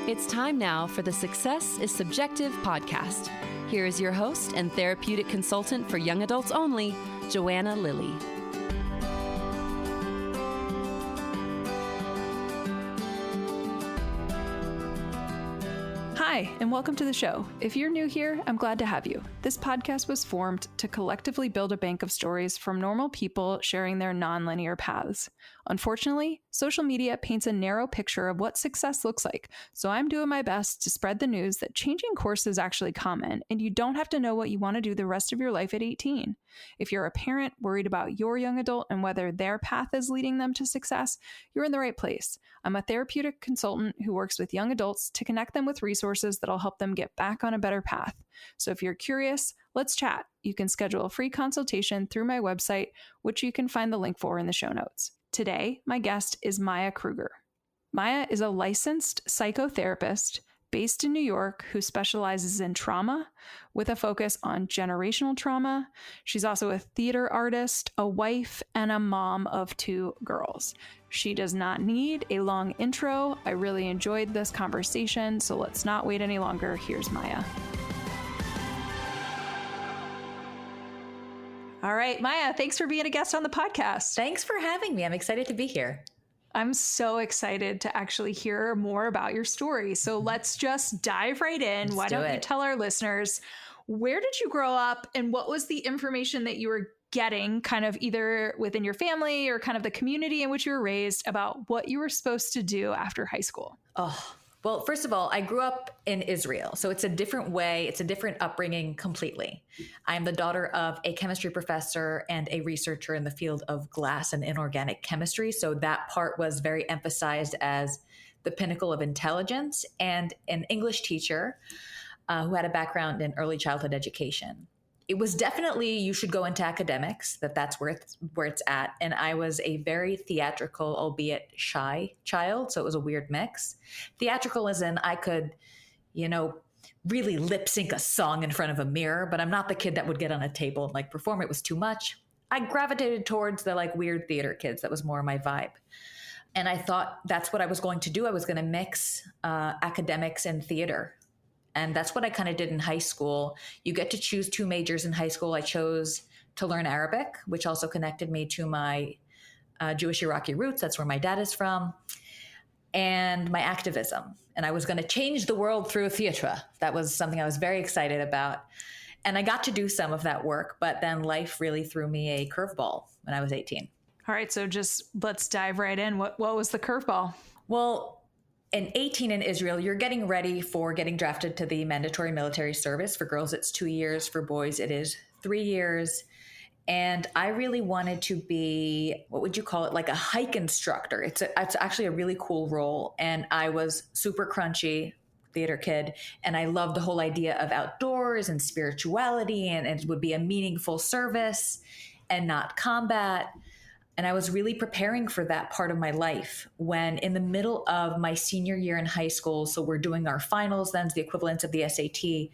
It's time now for the Success is Subjective podcast. Here is your host and therapeutic consultant for young adults only, Joanna Lilley. Hi, and welcome to the show. If you're new here, I'm glad to have you. This podcast was formed to collectively build a bank of stories from normal people sharing their non-linear paths. Unfortunately, social media paints a narrow picture of what success looks like, so I'm doing my best to spread the news that changing course is actually common, and you don't have to know what you want to do the rest of your life at 18. If you're a parent worried about your young adult and whether their path is leading them to success, you're in the right place. I'm a therapeutic consultant who works with young adults to connect them with resources that'll help them get back on a better path. So if you're curious, let's chat. You can schedule a free consultation through my website, which you can find the link for in the show notes. Today, my guest is Maya Kruger. Maya is a licensed psychotherapist based in New York who specializes in trauma with a focus on generational trauma. She's also a theater artist, a wife, and a mom of 2 girls. She does not need a long intro. I really enjoyed this conversation, so let's not wait any longer. Here's Maya. All right, Maya, thanks for being a guest on the podcast. Thanks for having me. I'm excited to be here. I'm so excited to actually hear more about your story. So let's just dive right in. Why don't you tell our listeners, where did you grow up and what was the information that you were getting kind of either within your family or kind of the community in which you were raised about what you were supposed to do after high school? Oh, well, first of all, I grew up in Israel. So it's a different way. It's a different upbringing completely. I'm the daughter of a chemistry professor and a researcher in the field of glass and inorganic chemistry. So that part was very emphasized as the pinnacle of intelligence, and an English teacher who had a background in early childhood education. It was definitely, you should go into academics, that's where it's at. And I was a very theatrical, albeit shy child. So it was a weird mix. Theatrical as in I could, really lip sync a song in front of a mirror, but I'm not the kid that would get on a table and perform. It was too much. I gravitated towards the weird theater kids. That was more my vibe. And I thought that's what I was going to do. I was going to mix academics and theater. And that's what I kind of did in high school. You get to choose 2 majors in high school. I chose to learn Arabic, which also connected me to my Jewish Iraqi roots. That's where my dad is from. And my activism. And I was going to change the world through theater. That was something I was very excited about. And I got to do some of that work, but then life really threw me a curveball when I was 18. All right, so just let's dive right in. What was the curveball? Well, in 18 in Israel, you're getting ready for getting drafted to the mandatory military service. For girls, it's 2 years. For boys, it is 3 years. And I really wanted to be, what would you call it? Like a hike instructor. It's actually a really cool role. And I was super crunchy theater kid. And I loved the whole idea of outdoors and spirituality, and it would be a meaningful service and not combat. And I was really preparing for that part of my life when in the middle of my senior year in high school, so we're doing our finals, then the equivalent of the SAT,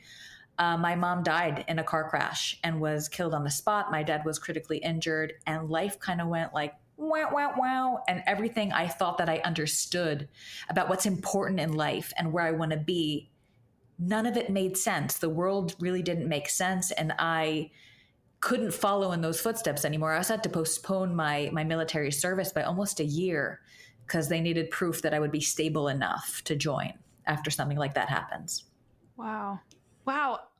my mom died in a car crash and was killed on the spot. My dad was critically injured, and life kind of went like, wow, wow, wow. And everything I thought that I understood about what's important in life and where I want to be, none of it made sense. The world really didn't make sense. And I couldn't follow in those footsteps anymore. I also had to postpone my military service by almost a year because they needed proof that I would be stable enough to join after something like that happens. Wow.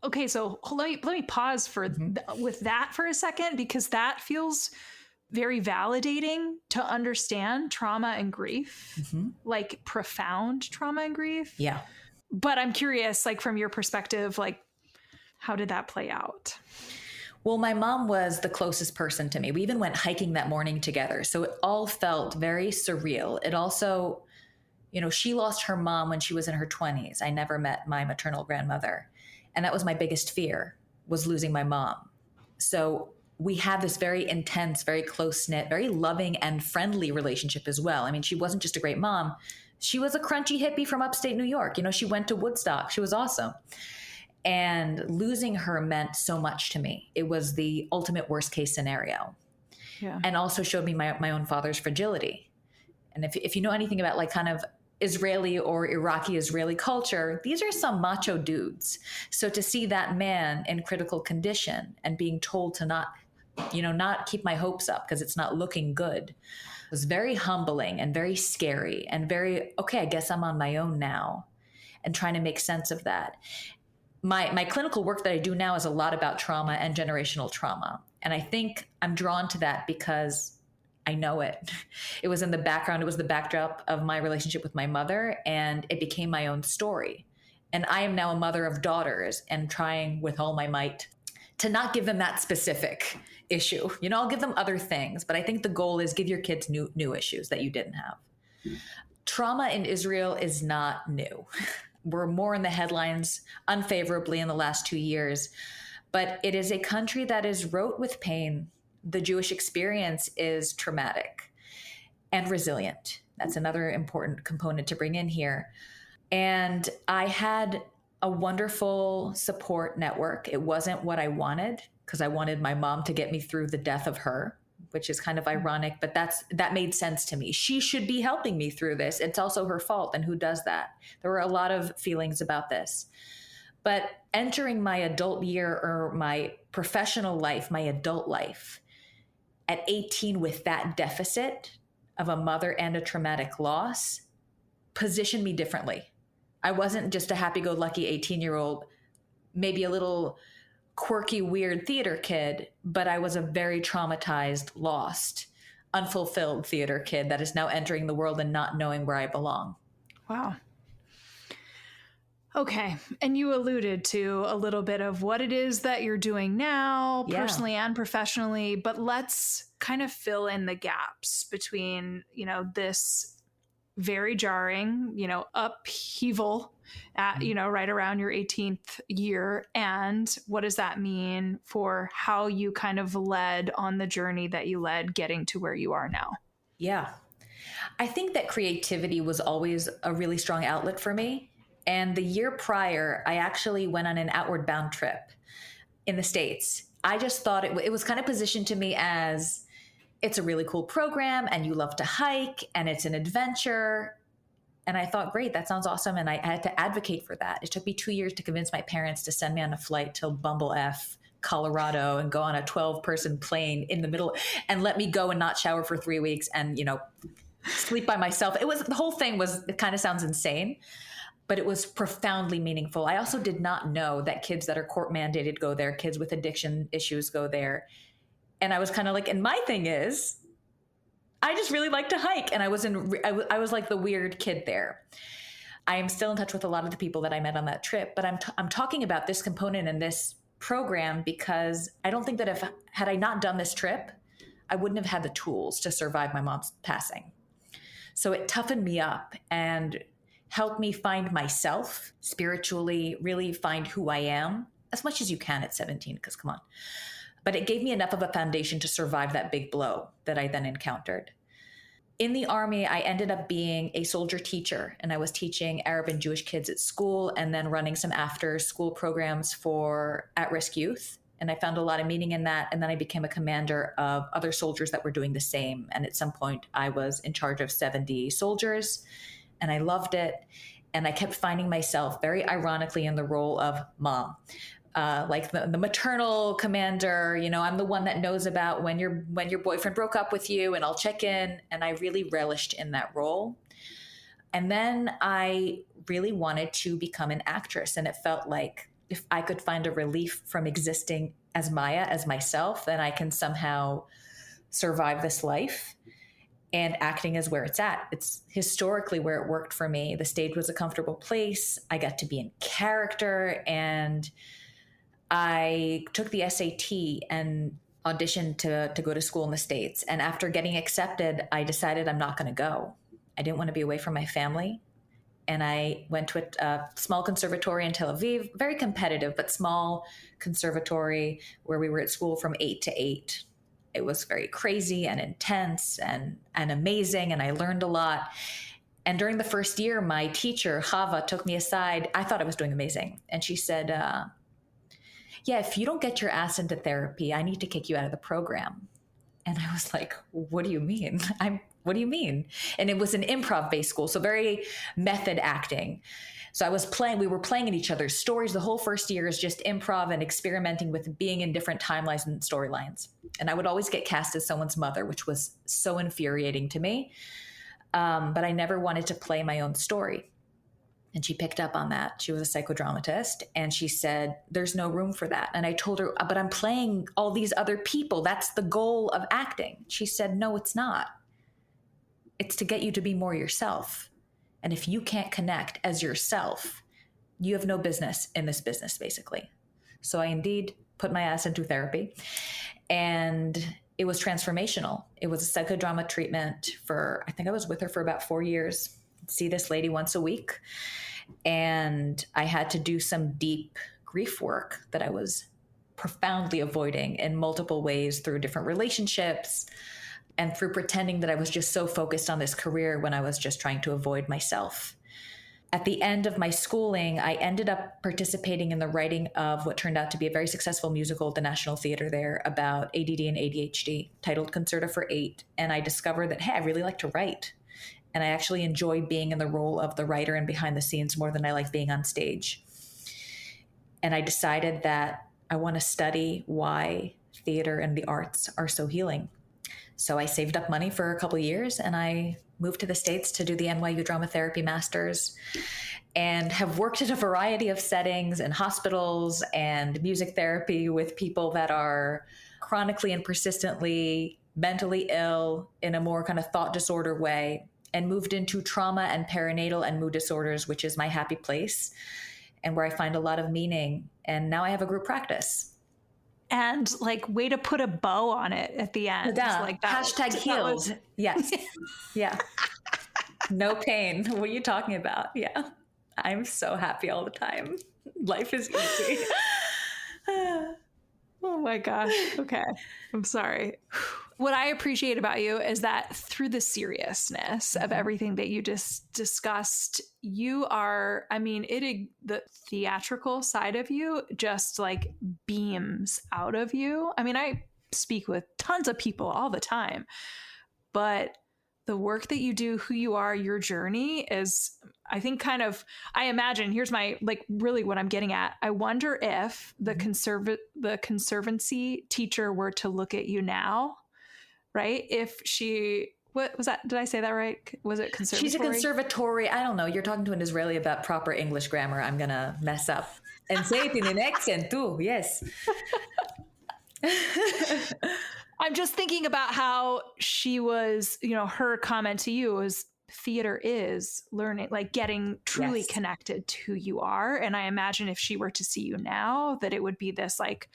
Okay, so let me pause with that for a second, because that feels very validating to understand trauma and grief, like profound trauma and grief. Yeah. But I'm curious, from your perspective, how did that play out? Well, my mom was the closest person to me. We even went hiking that morning together. So it all felt very surreal. It also, she lost her mom when she was in her 20s. I never met my maternal grandmother. And that was my biggest fear, was losing my mom. So we had this very intense, very close-knit, very loving and friendly relationship as well. I mean, she wasn't just a great mom. She was a crunchy hippie from upstate New York. She went to Woodstock. She was awesome. And losing her meant so much to me. It was the ultimate worst case scenario. Yeah. And also showed me my own father's fragility. And if you know anything about Israeli or Iraqi Israeli culture, these are some macho dudes. So to see that man in critical condition and being told to not keep my hopes up because it's not looking good was very humbling and very scary and very, okay, I guess I'm on my own now, and trying to make sense of that. My clinical work that I do now is a lot about trauma and generational trauma. And I think I'm drawn to that because I know it. It was in the background. It was the backdrop of my relationship with my mother, and it became my own story. And I am now a mother of daughters and trying with all my might to not give them that specific issue. I'll give them other things, but I think the goal is give your kids new issues that you didn't have. Trauma in Israel is not new. We're more in the headlines unfavorably in the last 2 years, but it is a country that is wrought with pain. The Jewish experience is traumatic and resilient. That's another important component to bring in here. And I had a wonderful support network. It wasn't what I wanted because I wanted my mom to get me through the death of her, which is kind of ironic, but that made sense to me. She should be helping me through this. It's also her fault. And who does that? There were a lot of feelings about this. But entering my adult year, or my professional life, my adult life, at 18 with that deficit of a mother and a traumatic loss positioned me differently. I wasn't just a happy-go-lucky 18-year-old, maybe a little quirky, weird theater kid, but I was a very traumatized, lost, unfulfilled theater kid that is now entering the world and not knowing where I belong. Wow. Okay. And you alluded to a little bit of what it is that you're doing now, personally and professionally, but let's kind of fill in the gaps between, this very jarring, upheaval at, right around your 18th year. And what does that mean for how you kind of led on the journey that you led getting to where you are now? Yeah. I think that creativity was always a really strong outlet for me. And the year prior, I actually went on an outward bound trip in the States. I just thought it was kind of positioned to me as it's a really cool program and you love to hike and it's an adventure. And I thought, great, that sounds awesome. And I had to advocate for that. It took me 2 years to convince my parents to send me on a flight to Bumble F, Colorado, and go on a 12-person plane in the middle and let me go and not shower for 3 weeks and, sleep by myself. The whole thing it kind of sounds insane, but it was profoundly meaningful. I also did not know that kids that are court mandated go there, kids with addiction issues go there. And I was kind of like, and my thing is, I just really like to hike. And I was like the weird kid there. I am still in touch with a lot of the people that I met on that trip, but I'm talking about this component in this program because I don't think that had I not done this trip, I wouldn't have had the tools to survive my mom's passing. So it toughened me up and helped me find myself spiritually, really find who I am as much as you can at 17, because come on. But it gave me enough of a foundation to survive that big blow that I then encountered. In the Army, I ended up being a soldier teacher, and I was teaching Arab and Jewish kids at school and then running some after-school programs for at-risk youth. And I found a lot of meaning in that. And then I became a commander of other soldiers that were doing the same. And at some point, I was in charge of 70 soldiers, and I loved it. And I kept finding myself very ironically in the role of mom. Like the maternal commander, I'm the one that knows about when your boyfriend broke up with you, and I'll check in. And I really relished in that role. And then I really wanted to become an actress. And it felt like if I could find a relief from existing as Maya, as myself, then I can somehow survive this life. And acting is where it's at. It's historically where it worked for me. The stage was a comfortable place. I got to be in character, and I took the SAT and auditioned to go to school in the States. And after getting accepted, I decided I'm not going to go. I didn't want to be away from my family. And I went to a small conservatory in Tel Aviv, very competitive, but small conservatory where we were at school from 8 to 8. It was very crazy and intense and amazing, and I learned a lot. And during the first year, my teacher, Chava, took me aside. I thought I was doing amazing. And she said, yeah, if you don't get your ass into therapy, I need to kick you out of the program. And I was like, what do you mean? What do you mean? And it was an improv-based school, so very method acting. So we were playing in each other's stories. The whole first year is just improv and experimenting with being in different timelines and storylines. And I would always get cast as someone's mother, which was so infuriating to me. But I never wanted to play my own story. And she picked up on that. She was a psychodramatist. And she said, there's no room for that. And I told her, but I'm playing all these other people. That's the goal of acting. She said, no, it's not. It's to get you to be more yourself. And if you can't connect as yourself, you have no business in this business, basically. So I indeed put my ass into therapy. And it was transformational. It was a psychodrama treatment I think I was with her for about 4 years. See this lady once a week. And I had to do some deep grief work that I was profoundly avoiding in multiple ways through different relationships and through pretending that I was just so focused on this career when I was just trying to avoid myself. At the end of my schooling, I ended up participating in the writing of what turned out to be a very successful musical at the National Theater there about ADD and ADHD, titled Concerta for 8. And I discovered that, hey, I really like to write. And I actually enjoy being in the role of the writer and behind the scenes more than I like being on stage. And I decided that I want to study why theater and the arts are so healing. So I saved up money for a couple of years and I moved to the States to do the NYU Drama Therapy Masters and have worked in a variety of settings in hospitals and music therapy with people that are chronically and persistently mentally ill in a more kind of thought disorder way, and moved into trauma and perinatal and mood disorders, which is my happy place and where I find a lot of meaning. And now I have a group practice. And like, way to put a bow on it at the end. Yeah. Like that, hashtag healed. Yes. Yeah. No pain. What are you talking about? Yeah. I'm so happy all the time. Life is easy. Oh my gosh. Okay. I'm sorry. What I appreciate about you is that through the seriousness of everything that you just discussed, you are, the theatrical side of you just like beams out of you. I mean, I speak with tons of people all the time, but the work that you do, who you are, your journey is, I think, I imagine, here's my, like, really what I'm getting at. I wonder if the conservancy teacher were to look at you now, right? If she, what was that? Did I say that right? Was it conservatory? She's a conservatory. I don't know. You're talking to an Israeli about proper English grammar. I'm going to mess up and say it in an accent too. Yes. I'm just thinking about how she was, her comment to you was theater is learning, like getting truly connected to who you are. And I imagine if she were to see you now, that it would be this like,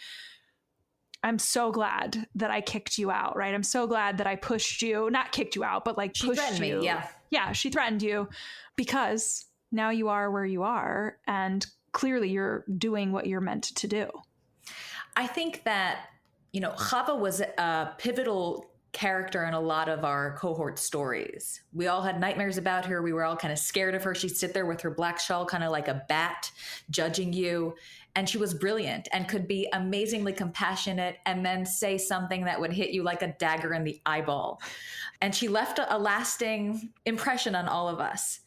I'm so glad that I kicked you out, right? I'm so glad that I pushed you, not kicked you out, but like she pushed threatened you. Me, yeah. Yeah, she threatened you because now you are where you are. And clearly you're doing what you're meant to do. I think that, Chava was a pivotal character in a lot of our cohort stories. We all had nightmares about her. We were all kind of scared of her. She'd sit there with her black shawl, kind of like a bat, judging you. And she was brilliant and could be amazingly compassionate and then say something that would hit you like a dagger in the eyeball. And she left a lasting impression on all of us.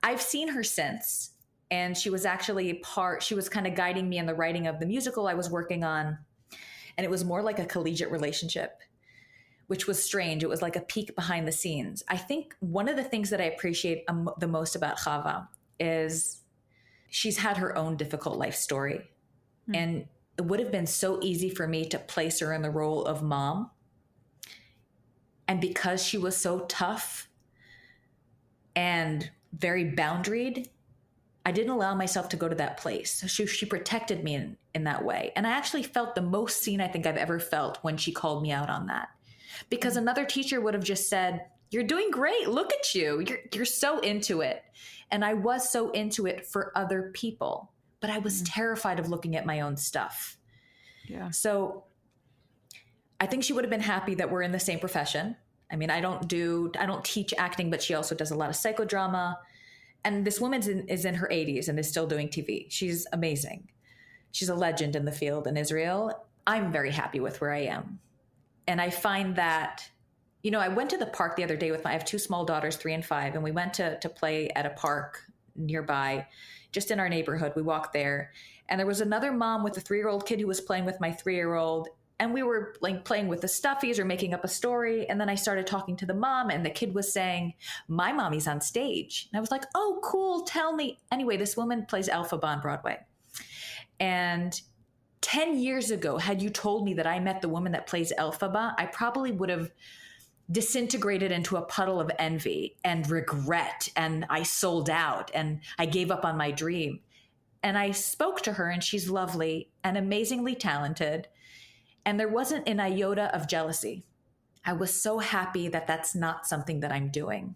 I've seen her since, and she was actually she was kind of guiding me in the writing of the musical I was working on. And it was more like a collegiate relationship, which was strange. It was like a peek behind the scenes. I think one of the things that I appreciate the most about Chava is she's had her own difficult life story. Mm-hmm. And it would have been so easy for me to place her in the role of mom. And because she was so tough and very boundaried, I didn't allow myself to go to that place. She protected me in that way. And I actually felt the most seen I think I've ever felt when she called me out on that. Because another teacher would have just said, you're doing great. Look at you. You're so into it. And I was so into it for other people, but I was terrified of looking at my own stuff. Yeah. So I think she would have been happy that we're in the same profession. I mean, I don't teach acting, but she also does a lot of psychodrama. And this woman is in her 80s and is still doing TV. She's amazing. She's a legend in the field in Israel. I'm very happy with where I am. And I find that I went to the park the other day with I have two small daughters, 3 and 5, and we went to play at a park nearby, just in our neighborhood. We walked there, and there was another mom with a 3-year-old kid who was playing with my 3-year-old, and we were like playing with the stuffies or making up a story. And then I started talking to the mom, and the kid was saying, "My mommy's on stage." And I was like, "Oh, cool. Tell me." Anyway, this woman plays Elphaba on Broadway. And 10 years ago, had you told me that I met the woman that plays Elphaba, I probably would have disintegrated into a puddle of envy and regret. And I sold out and I gave up on my dream. And I spoke to her, and she's lovely and amazingly talented. And there wasn't an iota of jealousy. I was so happy that that's not something that I'm doing,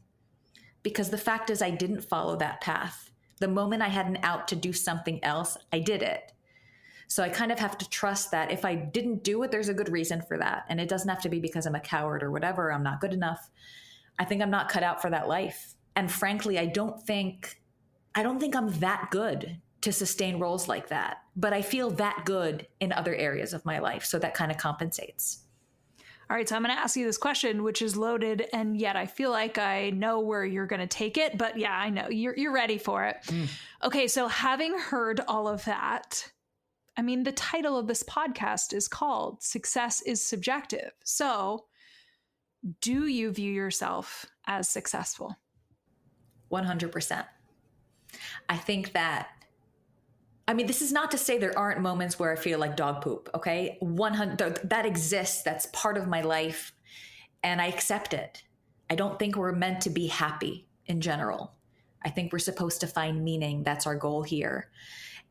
because the fact is I didn't follow that path. The moment I had an out to do something else, I did it. So I kind of have to trust that if I didn't do it, there's a good reason for that. And it doesn't have to be because I'm a coward or whatever. I'm not good enough. I think I'm not cut out for that life. And frankly, I don't think I'm that good to sustain roles like that. But I feel that good in other areas of my life. So that kind of compensates. All right, so I'm going to ask you this question, which is loaded, and yet I feel like I know where you're going to take it. But yeah, I know you're ready for it. Okay, so having heard all of that, I mean, the title of this podcast is called Success is Subjective. So do you view yourself as successful? 100%. I think that, this is not to say there aren't moments where I feel like dog poop, okay? 100, that exists. That's part of my life, and I accept it. I don't think we're meant to be happy in general. I think we're supposed to find meaning. That's our goal here.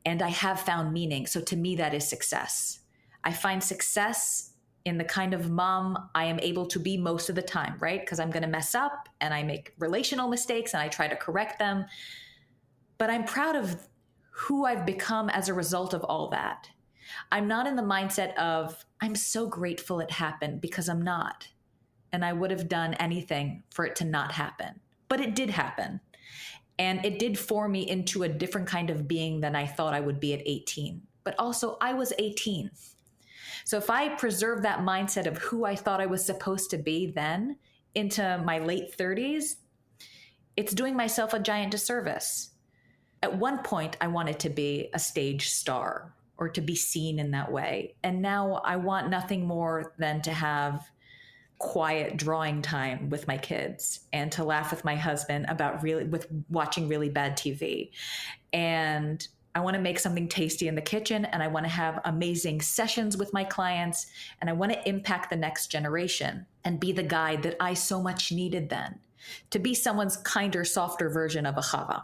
And I have found meaning. So to me, that is success. I find success in the kind of mom I am able to be most of the time, right? Because I'm going to mess up and I make relational mistakes and I try to correct them. But I'm proud of who I've become as a result of all that. I'm not in the mindset of, I'm so grateful it happened, because I'm not. And I would have done anything for it to not happen. But it did happen. And it did form me into a different kind of being than I thought I would be at 18. But also, I was 18. So if I preserve that mindset of who I thought I was supposed to be then into my late 30s, it's doing myself a giant disservice. At one point, I wanted to be a stage star or to be seen in that way. And now I want nothing more than to have quiet drawing time with my kids and to laugh with my husband about watching really bad TV. And I want to make something tasty in the kitchen, and I want to have amazing sessions with my clients, and I want to impact the next generation and be the guide that I so much needed then, to be someone's kinder, softer version of a Chava.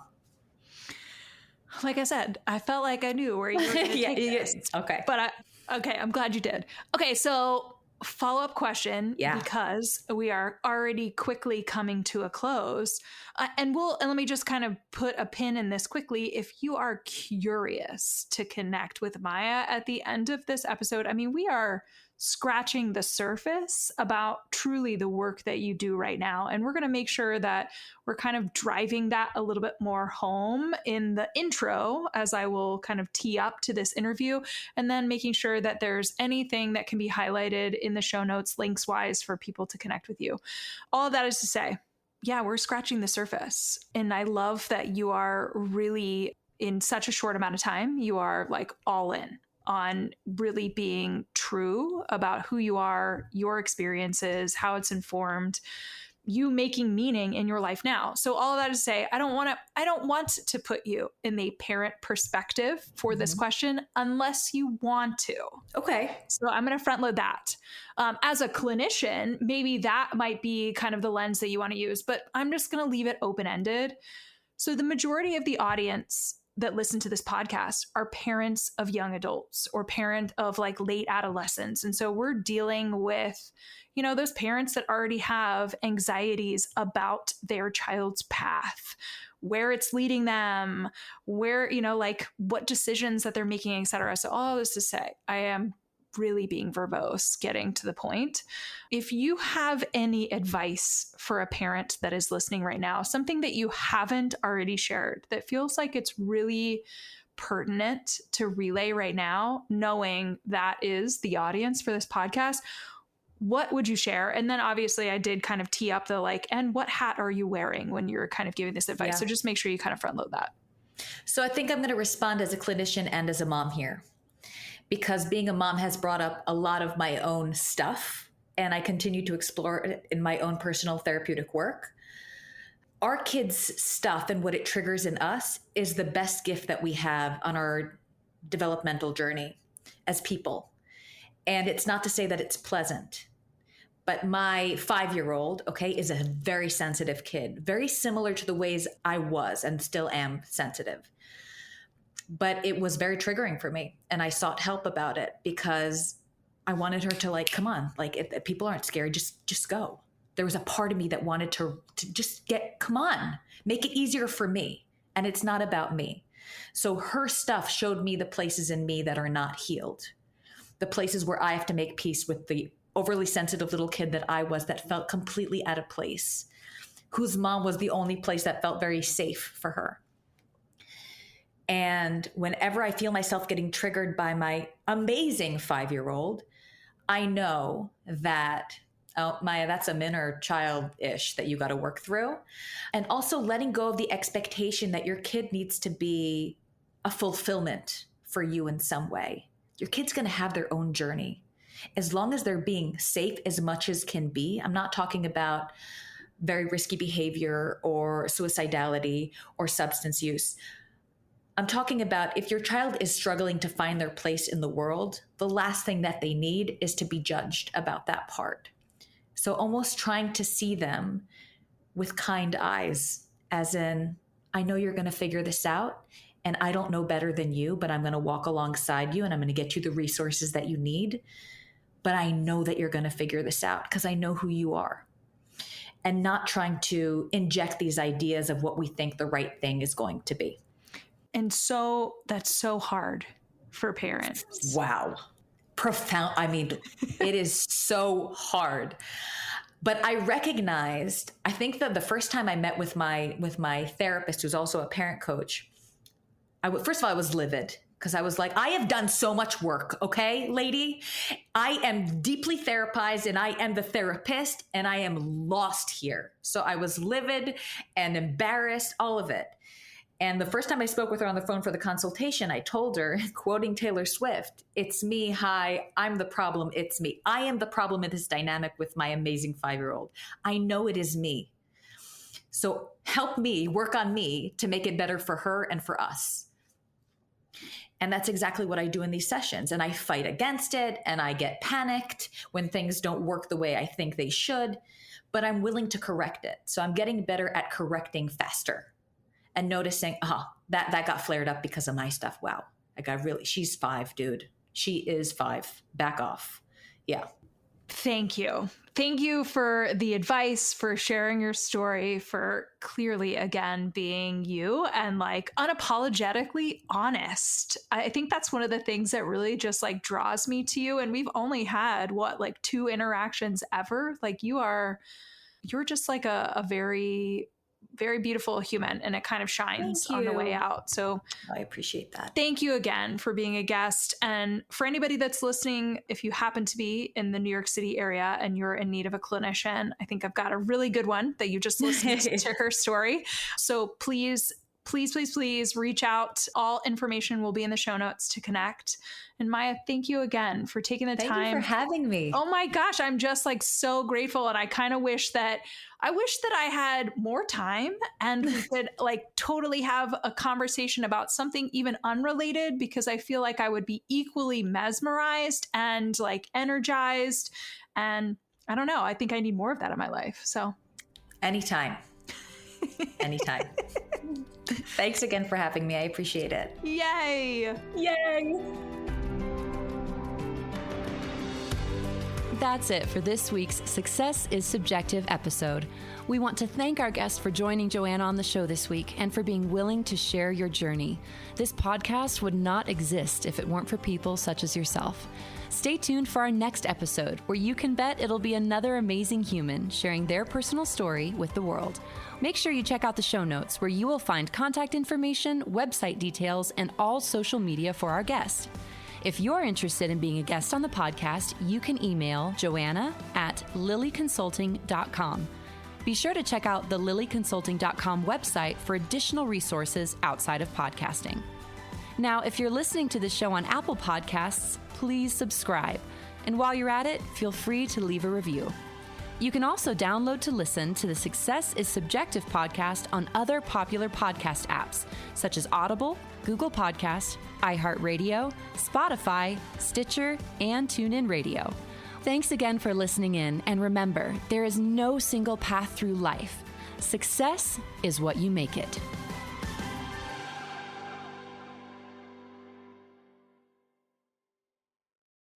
Like I said, I felt like I knew where you were going to take this. Okay. But I'm glad you did. Okay, so follow-up question, because we are already quickly coming to a close. And let me just kind of put a pin in this quickly. If you are curious to connect with Maya at the end of this episode, we are scratching the surface about truly the work that you do right now. And we're going to make sure that we're kind of driving that a little bit more home in the intro, as I will kind of tee up to this interview, and then making sure that there's anything that can be highlighted in the show notes, links wise, for people to connect with you. All of that is to say, yeah, we're scratching the surface. And I love that you are really, in such a short amount of time, you are like all in on really being true about who you are, your experiences, how it's informed you making meaning in your life now. So all of that is to say, I don't want to put you in the parent perspective for this question unless you want to. Okay. So I'm going to front load that. As a clinician, maybe that might be kind of the lens that you want to use, but I'm just going to leave it open-ended. So the majority of the audience that listen to this podcast are parents of young adults or parent of like late adolescents. And so we're dealing with, those parents that already have anxieties about their child's path, where it's leading them, where, like what decisions that they're making, et cetera. So all this to say, I am really being verbose, getting to the point. If you have any advice for a parent that is listening right now, something that you haven't already shared that feels like it's really pertinent to relay right now, knowing that is the audience for this podcast, what would you share? And then obviously I did kind of tee up the like, and what hat are you wearing when you're kind of giving this advice? Yeah. So just make sure you kind of front load that. So I think I'm going to respond as a clinician and as a mom here, because being a mom has brought up a lot of my own stuff, and I continue to explore it in my own personal therapeutic work. Our kids' stuff and what it triggers in us is the best gift that we have on our developmental journey as people. And it's not to say that it's pleasant, but my 5-year-old, okay, is a very sensitive kid, very similar to the ways I was and still am sensitive. But it was very triggering for me. And I sought help about it because I wanted her to like, come on, like if people aren't scary, just go. There was a part of me that wanted to just come on, make it easier for me. And it's not about me. So her stuff showed me the places in me that are not healed, the places where I have to make peace with the overly sensitive little kid that I was, that felt completely out of place, whose mom was the only place that felt very safe for her. And whenever I feel myself getting triggered by my amazing 5-year-old, I know that, oh, Maya, that's an inner child-ish that you got to work through. And also letting go of the expectation that your kid needs to be a fulfillment for you in some way. Your kid's going to have their own journey. As long as they're being safe as much as can be. I'm not talking about very risky behavior or suicidality or substance use. I'm talking about if your child is struggling to find their place in the world, the last thing that they need is to be judged about that part. So almost trying to see them with kind eyes, as in, I know you're going to figure this out, and I don't know better than you, but I'm going to walk alongside you and I'm going to get you the resources that you need. But I know that you're going to figure this out because I know who you are. And not trying to inject these ideas of what we think the right thing is going to be. And so that's so hard for parents. Wow. Profound. I mean, it is so hard. But I recognized, I think that the first time I met with my therapist, who's also a parent coach, first of all, I was livid because I was like, I have done so much work. Okay, lady, I am deeply therapized and I am the therapist and I am lost here. So I was livid and embarrassed, all of it. And the first time I spoke with her on the phone for the consultation, I told her, quoting Taylor Swift, "It's me. Hi, I'm the problem. It's me. I am the problem in this dynamic with my amazing 5-year-old. I know it is me. So help me, work on me to make it better for her and for us." And that's exactly what I do in these sessions. And I fight against it and I get panicked when things don't work the way I think they should, but I'm willing to correct it. So I'm getting better at correcting faster. And noticing, that got flared up because of my stuff. Wow. She's 5, dude. She is 5. Back off. Yeah. Thank you. Thank you for the advice, for sharing your story, for clearly, again, being you and like unapologetically honest. I think that's one of the things that really just like draws me to you. And we've only had 2 interactions ever. Like you're just like a very, very beautiful human, and it kind of shines on the way out. So I appreciate that. Thank you again for being a guest. And for anybody that's listening, if you happen to be in the New York City area and you're in need of a clinician, I think I've got a really good one that you just listened to her story. So please reach out. All information will be in the show notes to connect. And Maya, thank you again for taking the time. Thank you for having me. Oh my gosh, I'm just like so grateful. And I kind of wish that I had more time and we could like totally have a conversation about something even unrelated, because I feel like I would be equally mesmerized and like energized. And I don't know, I think I need more of that in my life. So anytime. Anytime. Thanks again for having me. I appreciate it. Yay. Yay. That's it for this week's Success is Subjective episode. We want to thank our guests for joining Joanna on the show this week and for being willing to share your journey. This podcast would not exist if it weren't for people such as yourself. Stay tuned for our next episode, where you can bet it'll be another amazing human sharing their personal story with the world. Make sure you check out the show notes, where you will find contact information, website details, and all social media for our guest. If you're interested in being a guest on the podcast, you can email joanna@lilleyconsulting.com. Be sure to check out the lilleyconsulting.com website for additional resources outside of podcasting. Now, if you're listening to the show on Apple Podcasts, please subscribe. And while you're at it, feel free to leave a review. You can also download to listen to the Success is Subjective podcast on other popular podcast apps, such as Audible, Google Podcast, iHeartRadio, Spotify, Stitcher, and TuneIn Radio. Thanks again for listening in, and remember, there is no single path through life. Success is what you make it.